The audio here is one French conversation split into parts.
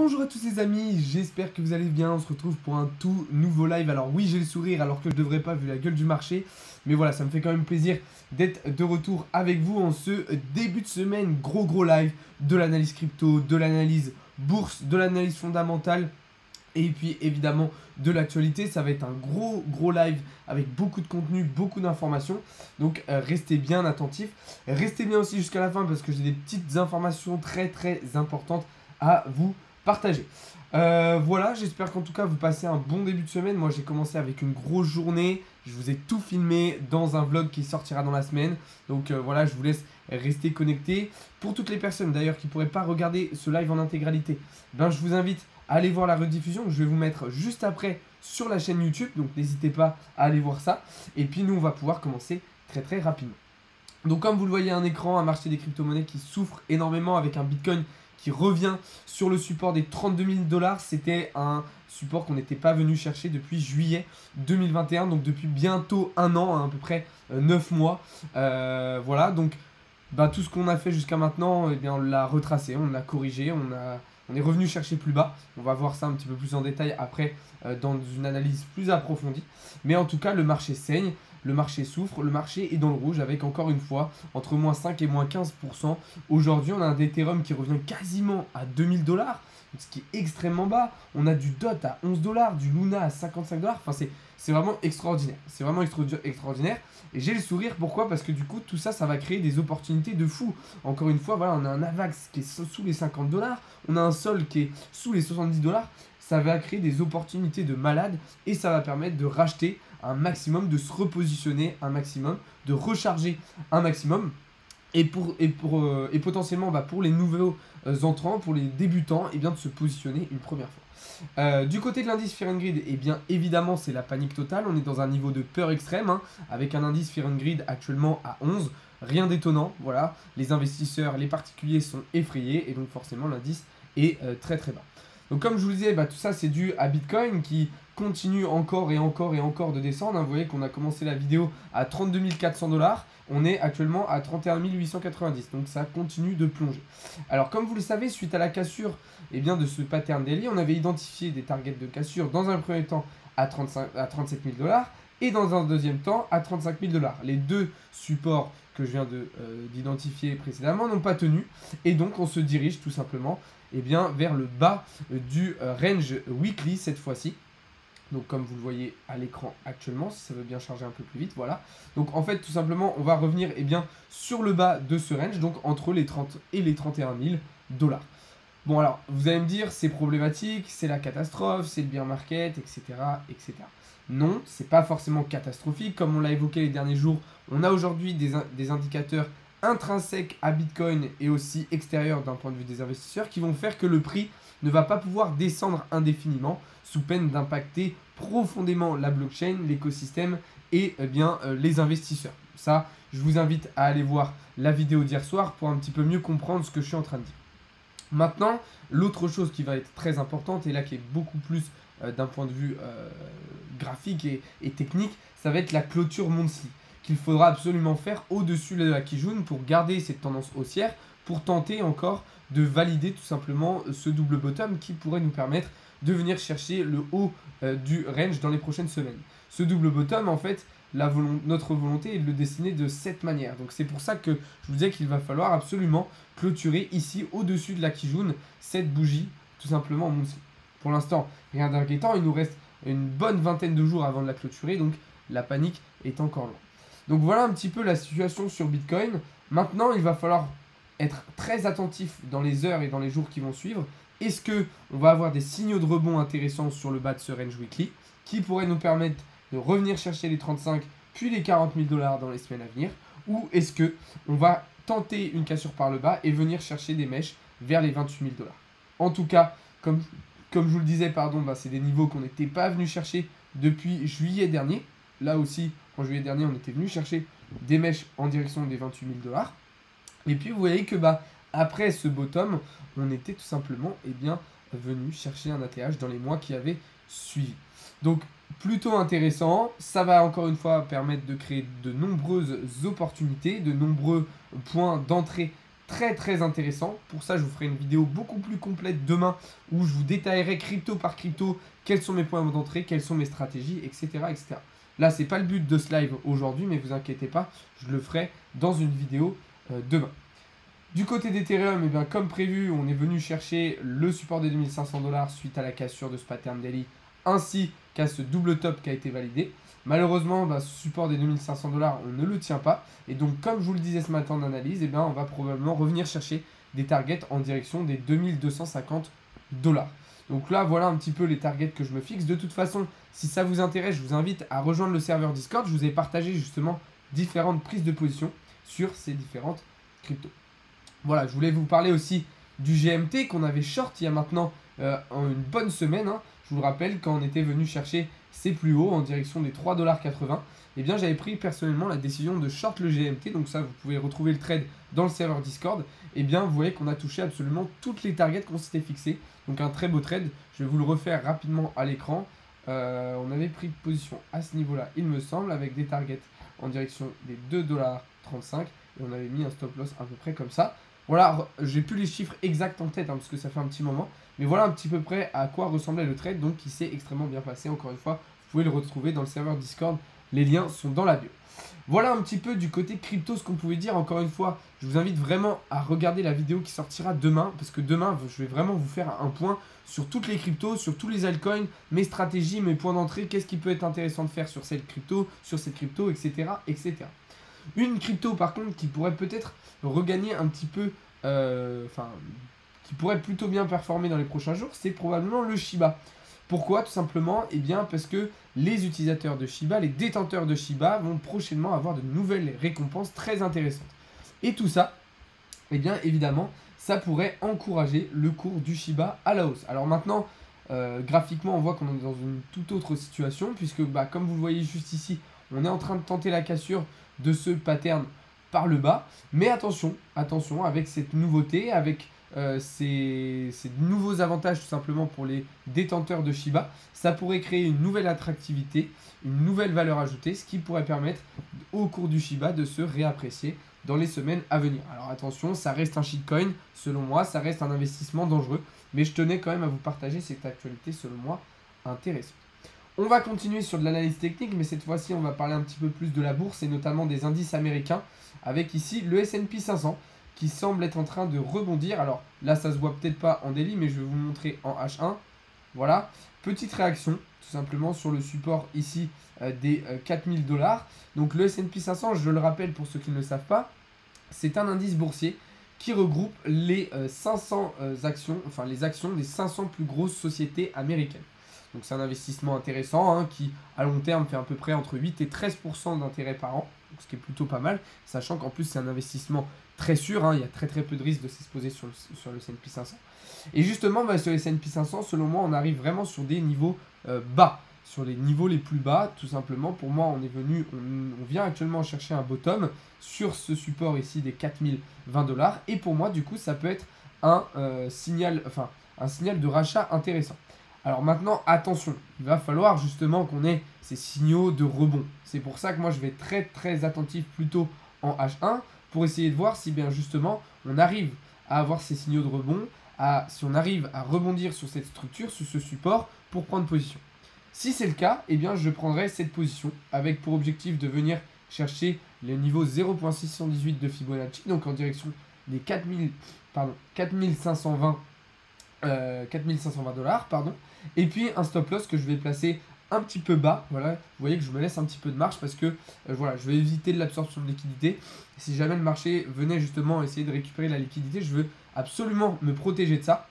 Bonjour à tous les amis, j'espère que vous allez bien, on se retrouve pour un tout nouveau live. Alors oui, j'ai le sourire alors que je devrais pas vu la gueule du marché, mais voilà, ça me fait quand même plaisir d'être de retour avec vous en ce début de semaine. Gros live de l'analyse crypto, de l'analyse bourse, de l'analyse fondamentale et puis évidemment de l'actualité. Ça va être un gros live avec beaucoup de contenu, beaucoup d'informations, donc restez bien attentifs, restez bien aussi jusqu'à la fin parce que j'ai des petites informations très importantes à vous partager. Voilà, j'espère qu'en tout cas vous passez un bon début de semaine. Moi j'ai commencé avec une grosse journée, je vous ai tout filmé dans un vlog qui sortira dans la semaine. Donc voilà, je vous laisse rester connecté. Pour toutes les personnes d'ailleurs qui ne pourraient pas regarder ce live en intégralité, ben, je vous invite à aller voir la rediffusion que je vais vous mettre juste après sur la chaîne YouTube. Donc n'hésitez pas à aller voir ça. Et puis nous on va pouvoir commencer très rapidement. Donc comme vous le voyez à un écran, un marché des crypto-monnaies qui souffre énormément avec un Bitcoin qui revient sur le support des 32 000 $. C'était un support qu'on n'était pas venu chercher depuis juillet 2021, donc depuis bientôt un an, à peu près 9 mois. Voilà, donc bah, tout ce qu'on a fait jusqu'à maintenant, eh bien, on l'a retracé, on l'a corrigé, on est revenu chercher plus bas. On va voir ça un petit peu plus en détail après dans une analyse plus approfondie. Mais en tout cas, le marché saigne. Le marché souffre, le marché est dans le rouge avec encore une fois entre moins 5 et moins 15%. Aujourd'hui, on a un Ethereum qui revient quasiment à 2000 $, ce qui est extrêmement bas. On a du DOT à 11 $, du Luna à 55 $. Enfin, c'est vraiment extraordinaire. C'est vraiment extraordinaire. Et j'ai le sourire, pourquoi? Parce que du coup, tout ça, ça va créer des opportunités de fou. Encore une fois, voilà, on a un AVAX qui est sous les 50 $. On a un Sol qui est sous les 70 $. Ça va créer des opportunités de malade et ça va permettre de racheter un maximum, de se repositionner un maximum, de recharger un maximum. Et potentiellement pour les nouveaux entrants, pour les débutants, et bien de se positionner une première fois. Du côté de l'indice Fear and Greed, et bien évidemment c'est la panique totale. On est dans un niveau de peur extrême, avec un indice Fear and Greed actuellement à 11. Rien d'étonnant, voilà. Les investisseurs, les particuliers sont effrayés et donc forcément l'indice est très bas. Donc comme je vous le disais, tout ça c'est dû à Bitcoin qui continue encore de descendre. Vous voyez qu'on a commencé la vidéo à 32 400 $. On est actuellement à 31 890. Donc ça continue de plonger. Alors comme vous le savez, suite à la cassure de ce pattern daily, on avait identifié des targets de cassure dans un premier temps à 37 000 $ et dans un deuxième temps à 35 000 $. Les deux supports que je viens d'identifier précédemment n'ont pas tenu. Et donc on se dirige tout simplement vers le bas du range weekly cette fois-ci. Donc comme vous le voyez à l'écran actuellement, si ça veut bien charger un peu plus vite, voilà. Donc en fait tout simplement on va revenir sur le bas de ce range, donc entre les 30 et les 31 000 $. Bon alors vous allez me dire c'est problématique, c'est la catastrophe, c'est le bear market, etc. Non, c'est pas forcément catastrophique, comme on l'a évoqué les derniers jours. On a aujourd'hui des indicateurs intrinsèques à Bitcoin et aussi extérieurs d'un point de vue des investisseurs qui vont faire que le prix ne va pas pouvoir descendre indéfiniment sous peine d'impacter profondément la blockchain, l'écosystème et les investisseurs. Ça, je vous invite à aller voir la vidéo d'hier soir pour un petit peu mieux comprendre ce que je suis en train de dire. Maintenant, l'autre chose qui va être très importante et là qui est beaucoup plus d'un point de vue graphique et technique, ça va être la clôture monthly qu'il faudra absolument faire au-dessus de la Kijun pour garder cette tendance haussière, pour tenter encore de valider tout simplement ce double bottom qui pourrait nous permettre de venir chercher le haut du range dans les prochaines semaines. Ce double bottom, en fait, notre volonté est de le dessiner de cette manière. Donc c'est pour ça que je vous disais qu'il va falloir absolument clôturer ici au-dessus de la Kijun cette bougie tout simplement en monthly. Pour l'instant, rien d'inquiétant, il nous reste une bonne vingtaine de jours avant de la clôturer, donc la panique est encore loin. Donc voilà un petit peu la situation sur Bitcoin. Maintenant, il va falloir être très attentif dans les heures et dans les jours qui vont suivre. Est-ce qu'on va avoir des signaux de rebond intéressants sur le bas de ce range weekly qui pourraient nous permettre de revenir chercher les 35 puis les 40 000 $ dans les semaines à venir? Ou est-ce qu'on va tenter une cassure par le bas et venir chercher des mèches vers les 28 000 $? En tout cas, comme je vous le disais, c'est des niveaux qu'on n'était pas venu chercher depuis juillet dernier. Là aussi, en juillet dernier, on était venu chercher des mèches en direction des 28 000 $. Et puis, vous voyez que après ce bottom, on était tout simplement venu chercher un ATH dans les mois qui avaient suivi. Donc, plutôt intéressant. Ça va encore une fois permettre de créer de nombreuses opportunités, de nombreux points d'entrée très intéressant. Pour ça, je vous ferai une vidéo beaucoup plus complète demain où je vous détaillerai crypto par crypto quels sont mes points d'entrée, quelles sont mes stratégies, etc. etc. Là, c'est pas le but de ce live aujourd'hui, mais vous inquiétez pas, je le ferai dans une vidéo demain. Du côté d'Ethereum, eh bien, comme prévu, on est venu chercher le support des 2500 $ suite à la cassure de ce pattern daily ainsi qu'à ce double top qui a été validé. Malheureusement, ce support des 2500 $, on ne le tient pas. Et donc, comme je vous le disais ce matin en analyse, eh bien, on va probablement revenir chercher des targets en direction des 2250 $. Donc là, voilà un petit peu les targets que je me fixe. De toute façon, si ça vous intéresse, je vous invite à rejoindre le serveur Discord. Je vous ai partagé justement différentes prises de position sur ces différentes cryptos. Voilà, je voulais vous parler aussi du GMT qu'on avait short il y a maintenant une bonne semaine. Je vous le rappelle, quand on était venu chercher ses plus hauts en direction des 3,80 $, eh bien j'avais pris personnellement la décision de short le GMT. Donc ça, vous pouvez retrouver le trade dans le serveur Discord. Eh bien, vous voyez qu'on a touché absolument toutes les targets qu'on s'était fixées. Donc un très beau trade. Je vais vous le refaire rapidement à l'écran. On avait pris position à ce niveau-là, il me semble, avec des targets en direction des 2,35 $. Et on avait mis un stop loss à peu près comme ça. Voilà, j'ai plus les chiffres exacts en tête parce que ça fait un petit moment. Mais voilà un petit peu près à quoi ressemblait le trade, donc qui s'est extrêmement bien passé. Encore une fois, vous pouvez le retrouver dans le serveur Discord. Les liens sont dans la bio. Voilà un petit peu du côté crypto ce qu'on pouvait dire. Encore une fois, je vous invite vraiment à regarder la vidéo qui sortira demain. Parce que demain, je vais vraiment vous faire un point sur toutes les cryptos, sur tous les altcoins, mes stratégies, mes points d'entrée, qu'est-ce qui peut être intéressant de faire sur cette crypto, etc. etc. Une crypto par contre qui pourrait peut-être regagner un petit peu, qui pourrait plutôt bien performer dans les prochains jours, c'est probablement le Shiba. Pourquoi? Tout simplement, eh bien parce que les utilisateurs de Shiba, les détenteurs de Shiba vont prochainement avoir de nouvelles récompenses très intéressantes. Et tout ça, eh bien évidemment, ça pourrait encourager le cours du Shiba à la hausse. Alors maintenant, graphiquement, on voit qu'on est dans une toute autre situation, puisque comme vous le voyez juste ici, on est en train de tenter la cassure de ce pattern par le bas. Mais attention, avec cette nouveauté, avec ces nouveaux avantages tout simplement pour les détenteurs de Shiba, ça pourrait créer une nouvelle attractivité, une nouvelle valeur ajoutée, ce qui pourrait permettre au cours du Shiba de se réapprécier dans les semaines à venir. Alors attention, ça reste un shitcoin, selon moi, ça reste un investissement dangereux, mais je tenais quand même à vous partager cette actualité selon moi intéressante. On va continuer sur de l'analyse technique, mais cette fois-ci, on va parler un petit peu plus de la bourse et notamment des indices américains, avec ici le S&P 500 qui semble être en train de rebondir. Alors là, ça se voit peut-être pas en daily, mais je vais vous montrer en H1. Voilà, petite réaction, tout simplement sur le support ici des 4000 $. Donc le S&P 500, je le rappelle pour ceux qui ne le savent pas, c'est un indice boursier qui regroupe les 500 actions, enfin les actions des 500 plus grosses sociétés américaines. Donc c'est un investissement intéressant qui à long terme fait à peu près entre 8 et 13% d'intérêt par an, donc ce qui est plutôt pas mal, sachant qu'en plus c'est un investissement très sûr, il y a très peu de risques de s'exposer sur le S&P 500. Et justement sur le S&P 500, selon moi, on arrive vraiment sur des niveaux bas, sur les niveaux les plus bas, tout simplement. Pour moi, on vient actuellement chercher un bottom sur ce support ici des 4020 $, et pour moi, du coup, ça peut être un signal de rachat intéressant. Alors maintenant, attention, il va falloir justement qu'on ait ces signaux de rebond. C'est pour ça que moi, je vais être très attentif plutôt en H1 pour essayer de voir si bien justement on arrive à avoir ces signaux de rebond, si on arrive à rebondir sur cette structure, sur ce support pour prendre position. Si c'est le cas, eh bien je prendrai cette position avec pour objectif de venir chercher le niveau 0.618 de Fibonacci, donc en direction des 4520 $, et puis un stop loss que je vais placer un petit peu bas. Voilà, vous voyez que je me laisse un petit peu de marge parce que voilà, je vais éviter de l'absorption de liquidité. Si jamais le marché venait justement essayer de récupérer la liquidité, je veux absolument me protéger de ça.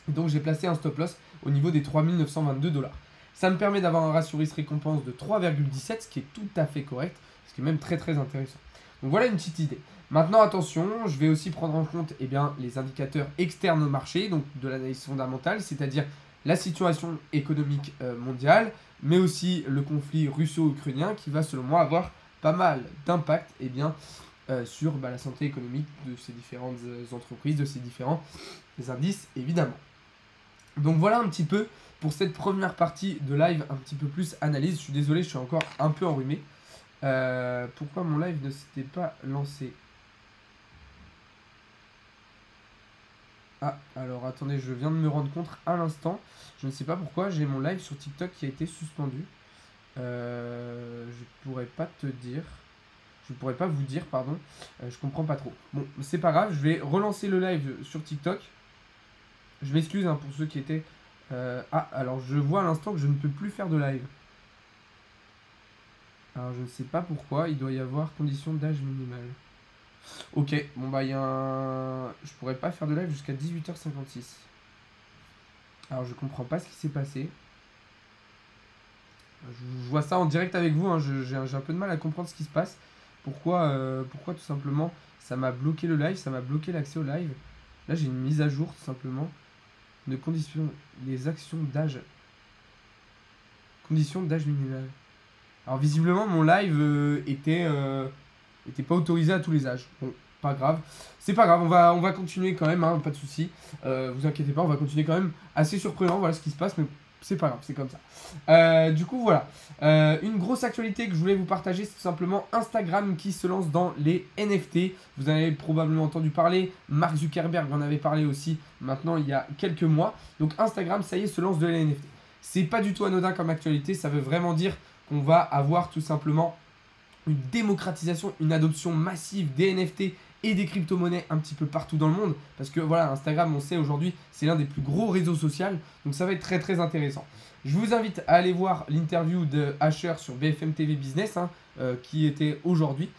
Donc j'ai placé un stop loss au niveau des 3922 $. Ça me permet d'avoir un ratio risque récompense de 3,17, ce qui est tout à fait correct, ce qui est même très intéressant. Donc voilà une petite idée. Maintenant attention, je vais aussi prendre en compte les indicateurs externes au marché, donc de l'analyse fondamentale, c'est-à-dire la situation économique mondiale, mais aussi le conflit russo-ukrainien qui va selon moi avoir pas mal d'impact sur la santé économique de ces différentes entreprises, de ces différents indices évidemment. Donc voilà un petit peu pour cette première partie de live un petit peu plus analyse. Je suis désolé, je suis encore un peu enrhumé. Pourquoi mon live ne s'était pas lancé? Ah, alors attendez, je viens de me rendre compte à l'instant. Je ne sais pas pourquoi, j'ai mon live sur TikTok qui a été suspendu. Je pourrais pas te dire. Je pourrais pas vous dire, pardon. Je comprends pas trop. Bon, c'est pas grave, je vais relancer le live sur TikTok. Je m'excuse hein, pour ceux qui étaient... Ah, alors je vois à l'instant que je ne peux plus faire de live. Alors je ne sais pas pourquoi, il doit y avoir condition d'âge minimale. Ok, bon bah il y a un... Je pourrais pas faire de live jusqu'à 18h56. Alors je comprends pas ce qui s'est passé. Je vois ça en direct avec vous, hein. J'ai un peu de mal à comprendre ce qui se passe. Pourquoi tout simplement ça m'a bloqué le live, ça m'a bloqué l'accès au live. Là j'ai une mise à jour tout simplement. De conditions, les actions d'âge. Conditions d'âge minimal. Alors visiblement mon live était pas autorisé à tous les âges. Bon, pas grave. C'est pas grave, on va continuer quand même, hein, pas de soucis. Vous inquiétez pas, on va continuer quand même. Assez surprenant, voilà ce qui se passe, mais c'est pas grave, c'est comme ça. Du coup, voilà. Une grosse actualité que je voulais vous partager, c'est tout simplement Instagram qui se lance dans les NFT. Vous en avez probablement entendu parler. Mark Zuckerberg en avait parlé aussi maintenant il y a quelques mois. Donc Instagram, ça y est, se lance de les NFT. C'est pas du tout anodin comme actualité, ça veut vraiment dire qu'on va avoir tout simplement une démocratisation, une adoption massive des NFT et des crypto-monnaies un petit peu partout dans le monde. Parce que voilà, Instagram, on sait aujourd'hui, c'est l'un des plus gros réseaux sociaux. Donc ça va être très très intéressant. Je vous invite à aller voir l'interview de Asher sur BFM TV Business, hein, qui était aujourd'hui,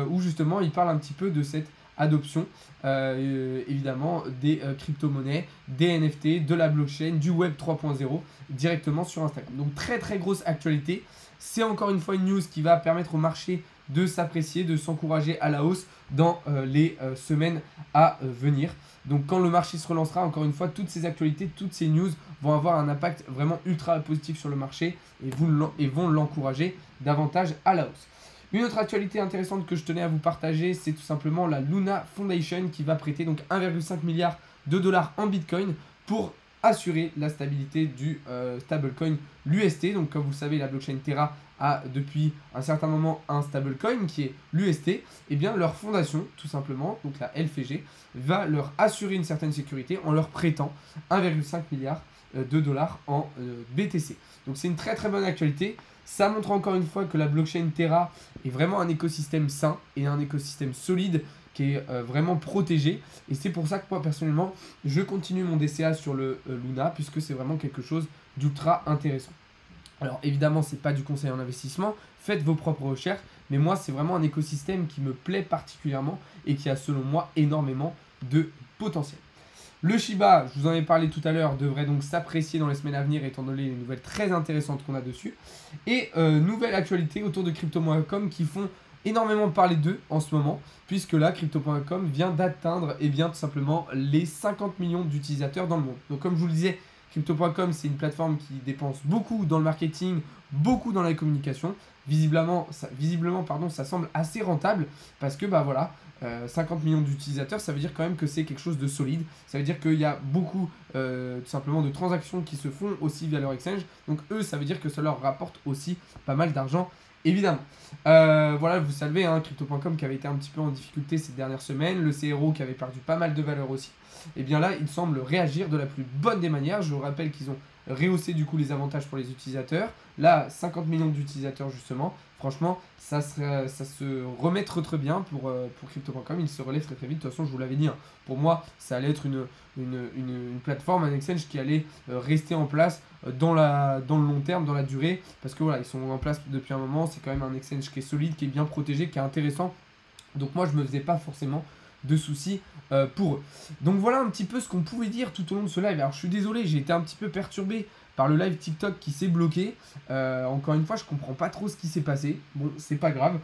où justement il parle un petit peu de cette adoption, évidemment, des crypto-monnaies, des NFT, de la blockchain, du web 3.0, directement sur Instagram. Donc très très grosse actualité. C'est encore une fois une news qui va permettre au marché de s'apprécier, de s'encourager à la hausse dans les semaines à venir. Donc quand le marché se relancera, encore une fois, toutes ces actualités, toutes ces news vont avoir un impact vraiment ultra positif sur le marché et vont l'encourager davantage à la hausse. Une autre actualité intéressante que je tenais à vous partager, c'est tout simplement la Luna Foundation qui va prêter donc 1,5 milliard de dollars en Bitcoin pour assurer la stabilité du stablecoin l'UST. Donc comme vous le savez, la blockchain Terra a depuis un certain moment un stablecoin qui est l'UST. Et bien leur fondation, tout simplement, donc la LFG, va leur assurer une certaine sécurité en leur prêtant 1,5 milliard de dollars en BTC. Donc c'est une très très bonne actualité. Ça montre encore une fois que la blockchain Terra est vraiment un écosystème sain et un écosystème solide qui est vraiment protégé. Et c'est pour ça que moi personnellement, je continue mon DCA sur le Luna puisque c'est vraiment quelque chose d'ultra intéressant. Alors évidemment, c'est pas du conseil en investissement, faites vos propres recherches, mais moi c'est vraiment un écosystème qui me plaît particulièrement et qui a selon moi énormément de potentiel. Le Shiba, je vous en ai parlé tout à l'heure, devrait donc s'apprécier dans les semaines à venir étant donné les nouvelles très intéressantes qu'on a dessus. Et nouvelle actualité autour de Crypto.com qui font énormément parler d'eux en ce moment, puisque là, Crypto.com vient d'atteindre tout simplement les 50 millions d'utilisateurs dans le monde. Donc comme je vous le disais, Crypto.com, c'est une plateforme qui dépense beaucoup dans le marketing, beaucoup dans la communication. Visiblement, ça semble assez rentable parce que 50 millions d'utilisateurs, ça veut dire quand même que c'est quelque chose de solide. Ça veut dire qu'il y a beaucoup tout simplement de transactions qui se font aussi via leur exchange. Donc eux, ça veut dire que ça leur rapporte aussi pas mal d'argent, évidemment. Voilà, vous savez, hein, Crypto.com qui avait été un petit peu en difficulté ces dernières semaines, le CRO qui avait perdu pas mal de valeur aussi. Et bien là, ils semblent réagir de la plus bonne des manières. Je vous rappelle qu'ils ont rehaussé du coup les avantages pour les utilisateurs. Là, 50 millions d'utilisateurs justement. Franchement, ça se remet très bien pour Crypto.com. Il se relève très très vite. De toute façon, je vous l'avais dit, hein, pour moi, ça allait être une plateforme, un exchange qui allait rester en place dans le long terme, dans la durée. Parce que voilà, ils sont en place depuis un moment. C'est quand même un exchange qui est solide, qui est bien protégé, qui est intéressant. Donc moi, je ne me faisais pas forcément de soucis pour eux. Donc voilà un petit peu ce qu'on pouvait dire tout au long de ce live. Alors je suis désolé, j'ai été un petit peu perturbé par le live TikTok qui s'est bloqué. Encore une fois, je comprends pas trop ce qui s'est passé. Bon, c'est pas grave.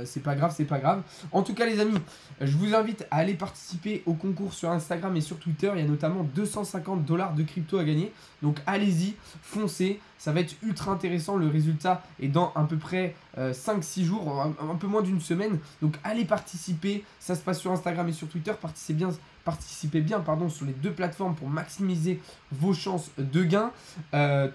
C'est pas grave. En tout cas, les amis, je vous invite à aller participer au concours sur Instagram et sur Twitter. Il y a notamment 250 $ de crypto à gagner. Donc allez-y, foncez. Ça va être ultra intéressant. Le résultat est dans à peu près 5-6 jours, un peu moins d'une semaine. Donc allez participer. Ça se passe sur Instagram et sur Twitter. Participez bien sur les deux plateformes pour maximiser vos chances de gain.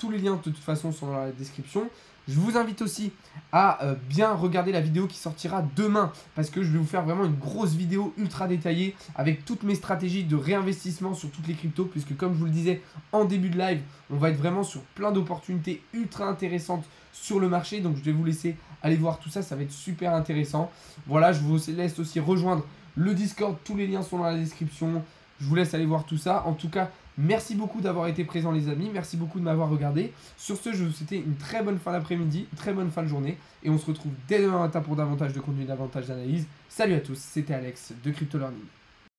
Tous les liens de toute façon sont dans la description. Je vous invite aussi à bien regarder la vidéo qui sortira demain parce que je vais vous faire vraiment une grosse vidéo ultra détaillée avec toutes mes stratégies de réinvestissement sur toutes les cryptos puisque comme je vous le disais en début de live, on va être vraiment sur plein d'opportunités ultra intéressantes sur le marché. Donc je vais vous laisser aller voir tout ça, ça va être super intéressant. Voilà, je vous laisse aussi rejoindre le Discord, tous les liens sont dans la description. Je vous laisse aller voir tout ça. En tout cas, merci beaucoup d'avoir été présents les amis. Merci beaucoup de m'avoir regardé. Sur ce, je vous souhaite une très bonne fin d'après-midi, une très bonne fin de journée. Et on se retrouve dès demain matin pour davantage de contenu, davantage d'analyse. Salut à tous, c'était Alex de Crypto Learning.